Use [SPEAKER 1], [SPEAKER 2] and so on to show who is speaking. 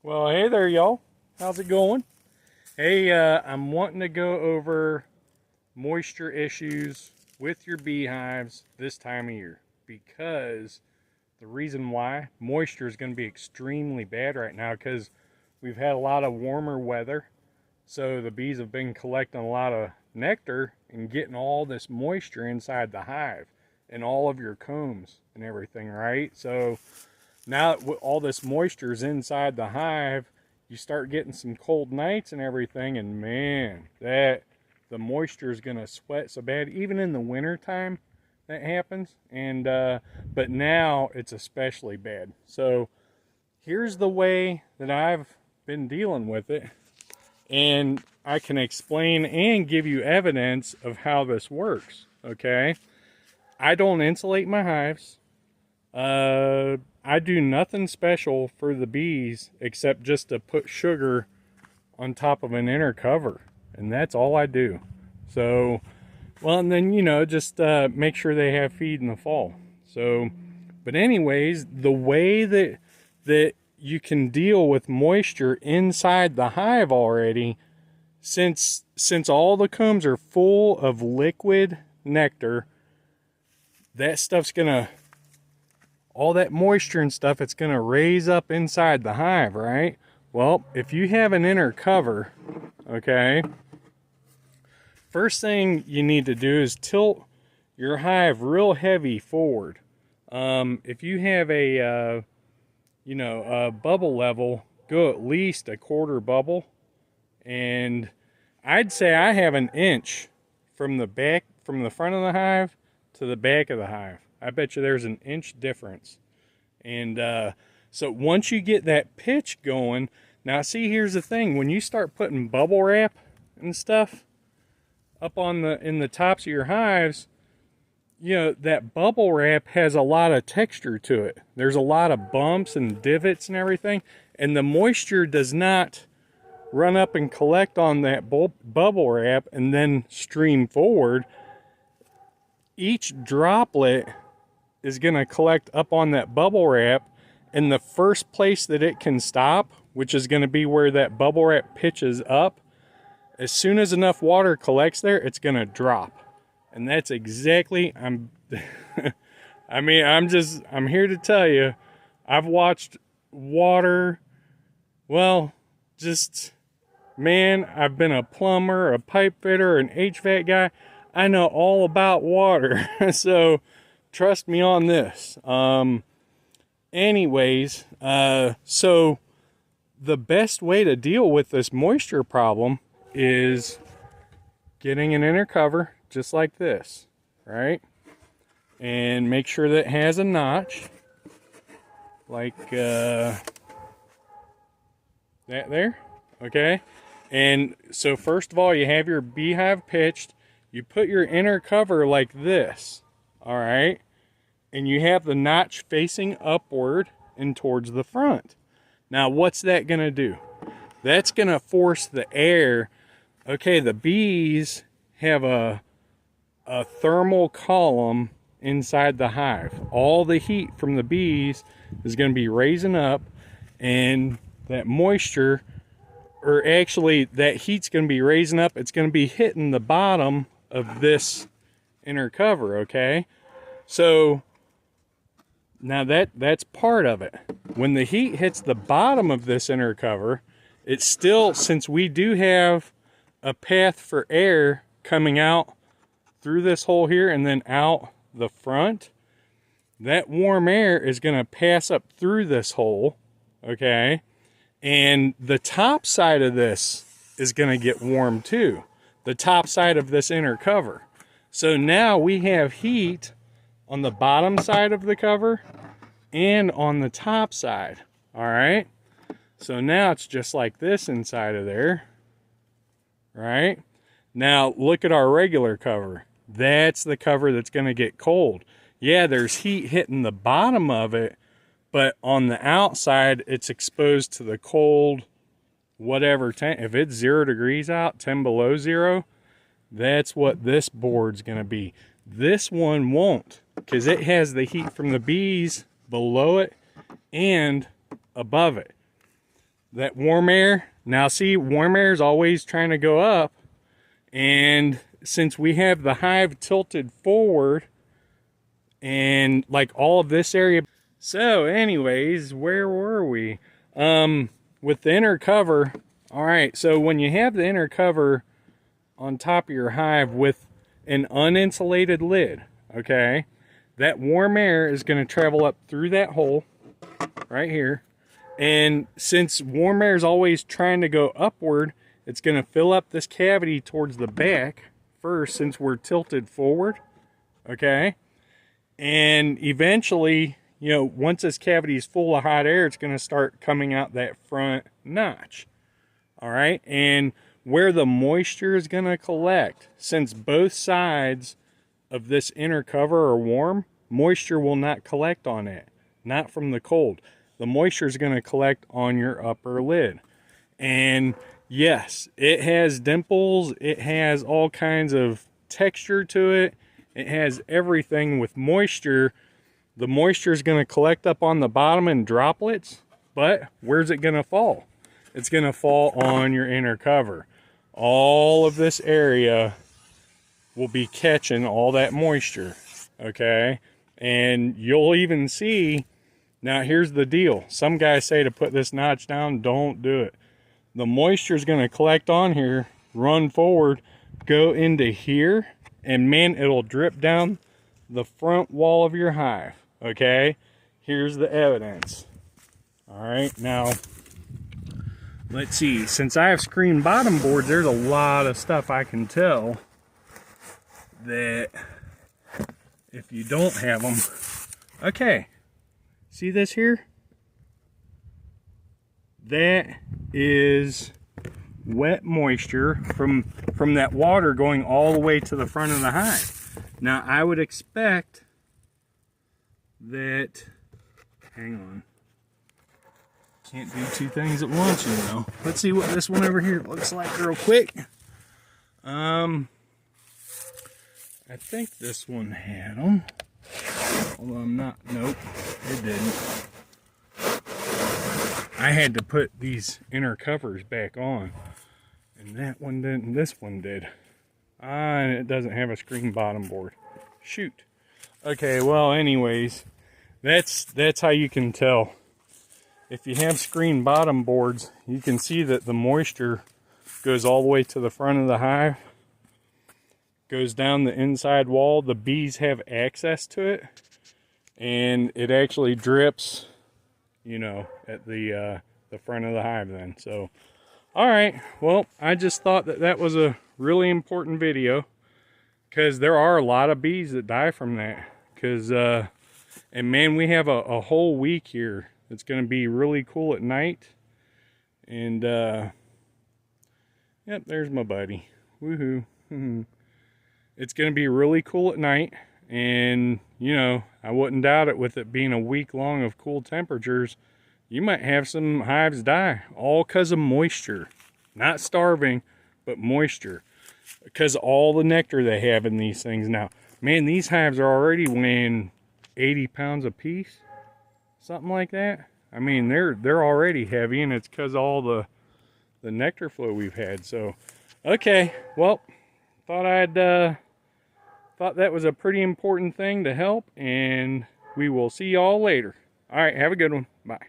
[SPEAKER 1] Well, hey there, y'all. How's it going? Hey, I'm wanting to go over moisture issues with your beehives this time of year because the reason why moisture is going to be extremely bad right now because we've had a lot of warmer weather. So the bees have been collecting a lot of nectar and getting all this moisture inside the hive and all of your combs and everything, right? So now that all this moisture is inside the hive, you start getting some cold nights and everything, and man, that the moisture is gonna sweat so bad. Even in the winter time, that happens. And but now it's especially bad. So here's the way that I've been dealing with it, and I can explain and give you evidence of how this works. Okay, I don't insulate my hives. I do nothing special for the bees except just to put sugar on top of an inner cover, and that's all I do. So, well, and then, just make sure they have feed in the fall. So, but anyways, the way that you can deal with moisture inside the hive already, since all the combs are full of liquid nectar, that stuff's gonna, all that moisture and stuff, it's going to raise up inside the hive, right? Well, if you have an inner cover, okay, first thing you need to do is tilt your hive real heavy forward. If you have a bubble level, go at least a quarter bubble. And I'd say I have an inch from the front of the hive to the back of the hive. I bet you there's an inch difference. And so once you get that pitch going, now see, here's the thing. When you start putting bubble wrap and stuff up on in the tops of your hives, that bubble wrap has a lot of texture to it. There's a lot of bumps and divots and everything. And the moisture does not run up and collect on that bubble wrap and then stream forward. Each droplet is going to collect up on that bubble wrap, and the first place that it can stop, which is going to be where that bubble wrap pitches up, as soon as enough water collects there, it's going to drop. And that's exactly, I'm here to tell you, I've watched water, well, man, I've been a plumber, a pipe fitter, an HVAC guy. I know all about water. So trust me on this. Anyways, so the best way to deal with this moisture problem is getting an inner cover just like this, right? And make sure that it has a notch like that there, okay? And so first of all, you have your beehive pitched. You put your inner cover like this. All right, and you have the notch facing upward and towards the front. Now, what's that going to do? That's going to force the air. Okay, the bees have a thermal column inside the hive. All the heat from the bees is going to be raising up, and that moisture, or actually that heat's going to be raising up. It's going to be hitting the bottom of this inner cover, okay? So now that's part of it. When the heat hits the bottom of this inner cover, it's still, since we do have a path for air coming out through this hole here and then out the front, that warm air is going to pass up through this hole, okay? And the top side of this is going to get warm too. The top side of this inner cover. So now we have heat on the bottom side of the cover and on the top side. All right. So now it's just like this inside of there. Right. Now look at our regular cover. That's the cover that's going to get cold. Yeah, there's heat hitting the bottom of it, but on the outside, it's exposed to the cold, whatever. If it's 0 degrees out, 10 below 0, that's what this board's going to be. This one won't, because it has the heat from the bees below it and above it. that warm air. Now see, warm air is always trying to go up, and since we have the hive tilted forward and like all of this area. So anyways, where were we? With the inner cover. All right, so when you have the inner cover on top of your hive with an uninsulated lid, okay, that warm air is going to travel up through that hole right here. And since warm air is always trying to go upward, it's going to fill up this cavity towards the back first, since we're tilted forward, okay? And eventually, you know, once this cavity is full of hot air, it's going to start coming out that front notch, all right? And where the moisture is going to collect, since both sides of this inner cover are warm, moisture will not collect on it, not from the cold. The moisture is going to collect on your upper lid. And yes, it has dimples, it has all kinds of texture to it, it has everything with moisture. The moisture is going to collect up on the bottom in droplets, but where's it going to fall? It's going to fall on your inner cover. All of this area will be catching all that moisture, okay? And you'll even see, now here's the deal. Some guys say to put this notch down, don't do it. The moisture is going to collect on here, run forward, go into here, and man, it'll drip down the front wall of your hive, okay? Here's the evidence. All right, now, let's see. Since I have screen bottom boards, there's a lot of stuff I can tell that if you don't have them, okay, see this here? That is wet moisture from that water going all the way to the front of the hive. Now I would expect that, hang on, can't do two things at once, you know. Let's see what this one over here looks like real quick. I think this one had them, although I'm not, nope, it didn't. I had to put these inner covers back on, and that one didn't, this one did. And it doesn't have a screen bottom board. Shoot. Okay, well anyways, that's how you can tell. If you have screen bottom boards, you can see that the moisture goes all the way to the front of the hive, goes down the inside wall. The bees have access to it, and it actually drips, you know, at the front of the hive then. So, all right, well, I just thought that was a really important video, because there are a lot of bees that die from that. Because, and man, we have a whole week here. It's going to be really cool at night. And, yep, there's my buddy. Woohoo. It's going to be really cool at night. And, you know, I wouldn't doubt it, with it being a week long of cool temperatures, you might have some hives die, all because of moisture. Not starving, but moisture. Because all the nectar they have in these things. Now, man, these hives are already weighing 80 pounds a piece. Something like that. I mean, they're already heavy, and it's because all the nectar flow we've had. So, okay, well, thought that was a pretty important thing to help, and we will see y'all later. All right, have a good one. Bye.